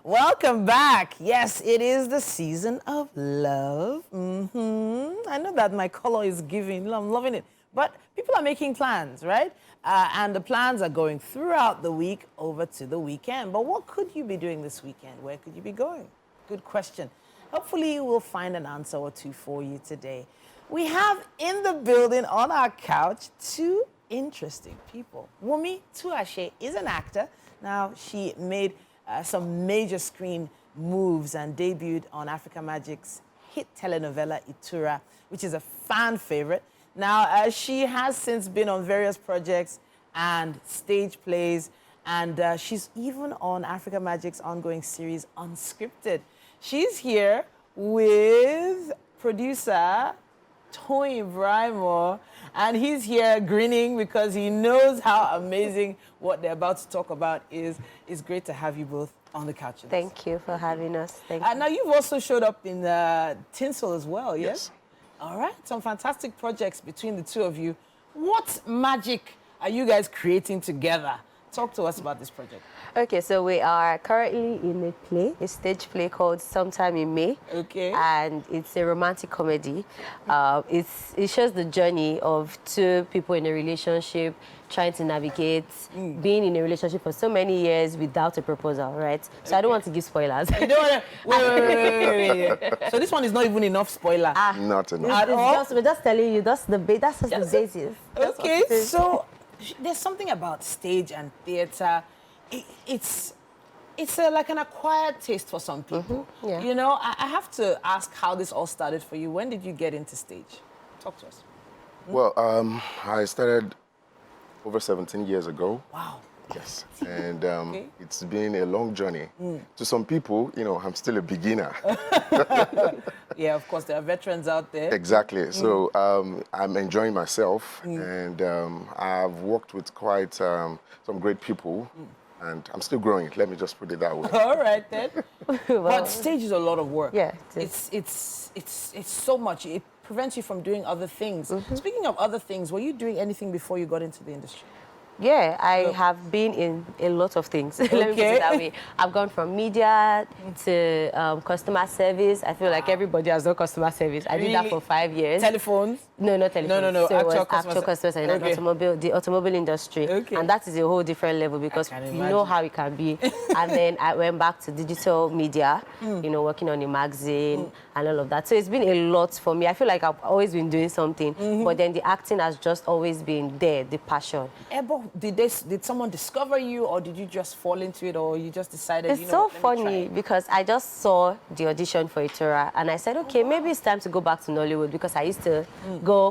Welcome back. Yes, it is the season of love. I know that my color is giving. I'm loving it. But people are making plans, right? And the plans are going throughout the week over to the weekend. But what could you be doing this weekend? Where could you be going? Good question. Hopefully, we'll find an answer or two for you today. We have in the building on our couch two interesting people. Wumi Tuase is an actor. Now, she made some major screen moves and debuted on Africa Magic's hit telenovela Itura, which is a fan favorite. Now, she has since been on various projects and stage plays, and she's even on Africa Magic's ongoing series, Unscripted. She's here with producer Toyin Buraimoh, and he's here grinning because he knows how amazing what they're about to talk about is. It's great to have you both on the couch. Thank you for having us. Thank you. Now, you've also showed up in Tinsel as well, yes? All right, some fantastic projects between the two of you. What magic are you guys creating together? Talk to us about this project. Okay, so we are currently in a stage play called Sometime in May. Okay. And it's a romantic comedy. It shows the journey of two people in a relationship trying to navigate being in a relationship for so many years without a proposal, right? So okay. I don't want to give spoilers. You don't want to... Wait. So this one is not even enough spoiler. Not enough. At all? We're just telling you, that's just the basis. Okay, so there's something about stage and theater. It's like an acquired taste for some people. Yeah. You know, I have to ask how this all started for you. When did you get into stage? Talk to us. Well, I started over 17 years ago. Wow. Yes. And it's been a long journey. To some people, you know, I'm still a beginner. Yeah, of course, there are veterans out there. Exactly. So I'm enjoying myself, and I've worked with quite some great people. And I'm still growing. Let me just put it that way. All right, then. But stage is a lot of work. Yeah, it's so much. It prevents you from doing other things. Speaking of other things, were you doing anything before you got into the industry? Yeah, I have been in a lot of things. Let me put it that way. I've gone from media to customer service. I feel like everybody has done customer service. I did that for 5 years. Telephones? No, not telephones. No. So Actual customers in the automobile industry. Okay. And that is a whole different level because you know how it can be. And then I went back to digital media, you know, working on a magazine and all of that. So it's been a lot for me. I feel like I've always been doing something, but then the acting has just always been there, the passion. Did someone discover you, or did you just fall into it, or you just decided, it's so funny because I just saw the audition for Itura and I said, okay, maybe it's time to go back to Nollywood because I used to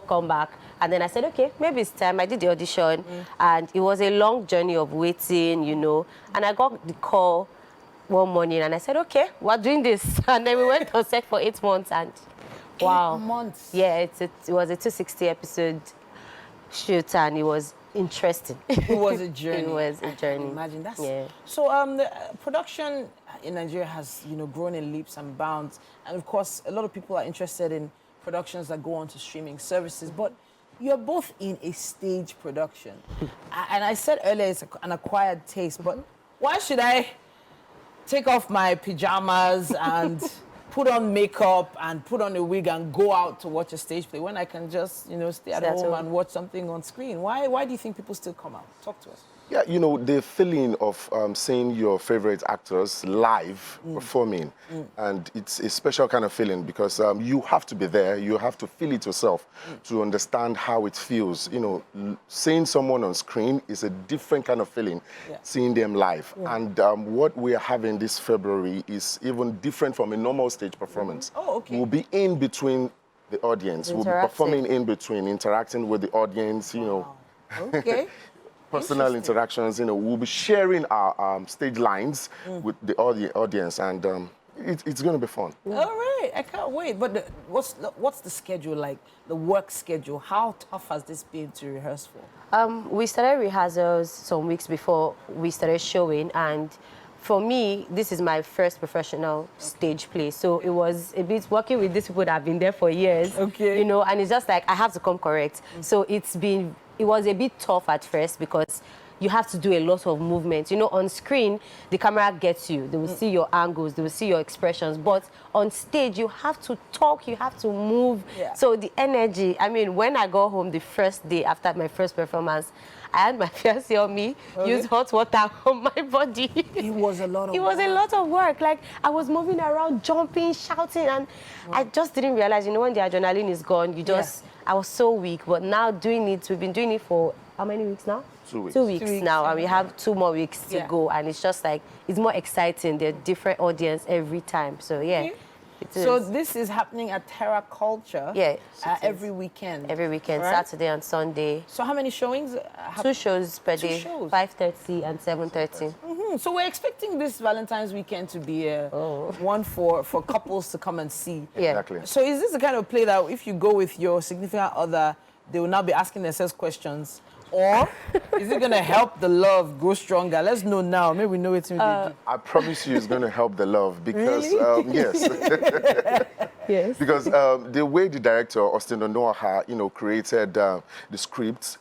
come back. And then I said, okay, maybe it's time. I did the audition and it was a long journey of waiting, you know, and I got the call one morning and I said, okay, we're doing this. And then we went on set for 8 months and wow. 8 months? Yeah, it was a 260 episode shoot and it was interesting. It was a journey. It was a journey. Imagine that. Yeah. So the production in Nigeria has, you know, grown in leaps and bounds, and of course, a lot of people are interested in productions that go on to streaming services. But you're both in a stage production, and I said earlier it's an acquired taste. But why should I take off my pajamas and put on makeup and put on a wig and go out to watch a stage play when I can just, you know, stay at home and watch something on screen? Why do you think people still come out? Talk to us. Yeah, you know, the feeling of seeing your favorite actors live performing, and it's a special kind of feeling because you have to be there, you have to feel it yourself to understand how it feels. You know, seeing someone on screen is a different kind of feeling, seeing them live. And what we are having this February is even different from a normal stage performance. Oh, okay. We'll be in between the audience, we'll be performing in between, interacting with the audience, you know. Okay. Personal interactions, you know, we'll be sharing our stage lines with the audience, and it's going to be fun. All right, I can't wait. But what's the schedule like, the work schedule? How tough has this been to rehearse for? We started rehearsals some weeks before we started showing, and for me, this is my first professional stage play. So it was a bit working with these people that have been there for years, you know, and it's just like, I have to come correct. So it was a bit tough at first because you have to do a lot of movement. You know, on screen, the camera gets you. They will see your angles, they will see your expressions. But on stage, you have to talk, you have to move. Yeah. So the energy, I mean, when I got home the first day after my first performance, I had my fiancé on me, use hot water on my body. It was a lot of It was a lot of work. Like, I was moving around, jumping, shouting, and I just didn't realize, you know, when the adrenaline is gone, you just, I was so weak. But now doing it, we've been doing it for how many weeks now? 2 weeks. 2 weeks now, and we have 2 more weeks to go. And it's just like, it's more exciting. There's different audience every time. So, yeah. It is. So this is happening at Terra Culture. Yeah, every weekend. every weekend, right? Saturday and Sunday. So how many showings? 2 shows per day, shows. 5:30 and 7:30. So we're expecting this Valentine's weekend to be one for couples to come and see. Yeah. Exactly. So is this the kind of play that if you go with your significant other, they will now be asking themselves questions? Or is it going to help the love go stronger? Let's know now. Maybe we know it. I promise you it's going to help the love because, yes. Yes. Because the way the director, Austin Onoha, you know, created the script,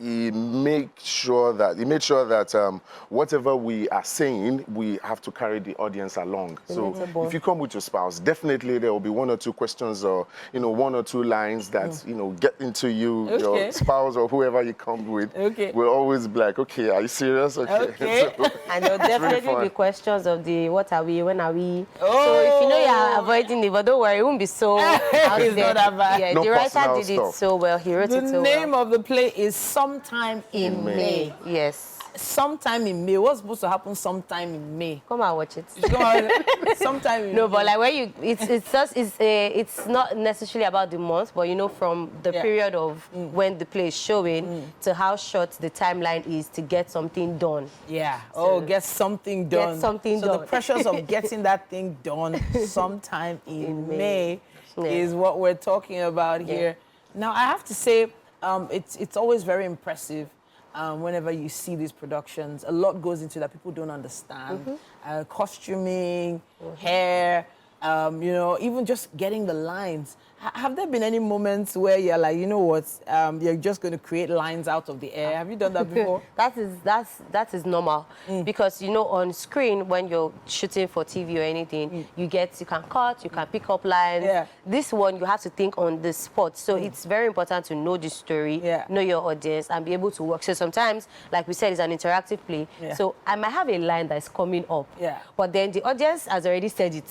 he made sure that whatever we are saying, we have to carry the audience along. So if you come with your spouse, definitely there will be 1 or 2 questions or, you know, 1 or 2 lines that, you know, get into you, your spouse or whoever you come with. Will always be like, okay, are you serious? Okay. So, and there'll definitely be questions of the what are we, when are we? Oh. So if you know you're avoiding it, but don't worry, it won't be so out It's there. not that bad. Yeah, No the writer personal did stuff. it so well. He wrote The it so name well. of the play is Sometime in May. Yes. Sometime in May. What's supposed to happen sometime in May? Come and watch it. Sometime in No, May. but like when you, it's not necessarily about the month, but you know, from the period of when the play is showing to how short the timeline is to get something done. Yeah. So Get something done. get something so done. the pressures of getting that thing done sometime in May Yeah. is what we're talking about here. Now, I have to say, it's always very impressive whenever you see these productions. A lot goes into that people don't understand. Costuming, hair, you know, even just getting the lines. Have there been any moments where you're like, you know what, you're just going to create lines out of the air? Have you done that before? that is normal because, you know, on screen when you're shooting for TV or anything, you can cut, you can pick up lines. Yeah. This one you have to think on the spot. So it's very important to know the story, know your audience, and be able to work. So sometimes, like we said, it's an interactive play. So I might have a line that's coming up, but then the audience has already said it.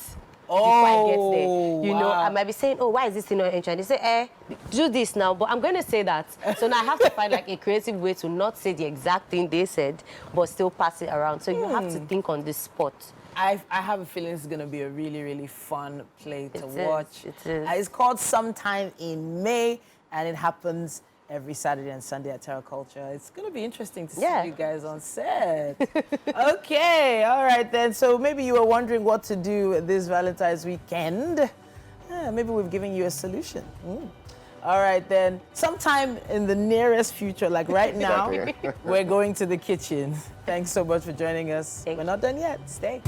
Before I get there, you know, I might be saying, oh, why is this thing not entering? They say, do this now, but I'm going to say that. So now I have to find like a creative way to not say the exact thing they said, but still pass it around. So you have to think on the spot. I have a feeling it's going to be a really, really fun play to watch. It is. It's called Sometime in May, and it happens every Saturday and Sunday at Terra Culture. It's going to be interesting to see you guys on set. Okay, all right then. So maybe you were wondering what to do this Valentine's weekend. Maybe we've given you a solution. All right then. Sometime in the nearest future, like right now, we're going to the kitchen. Thanks so much for joining us. We're not done yet. Stay.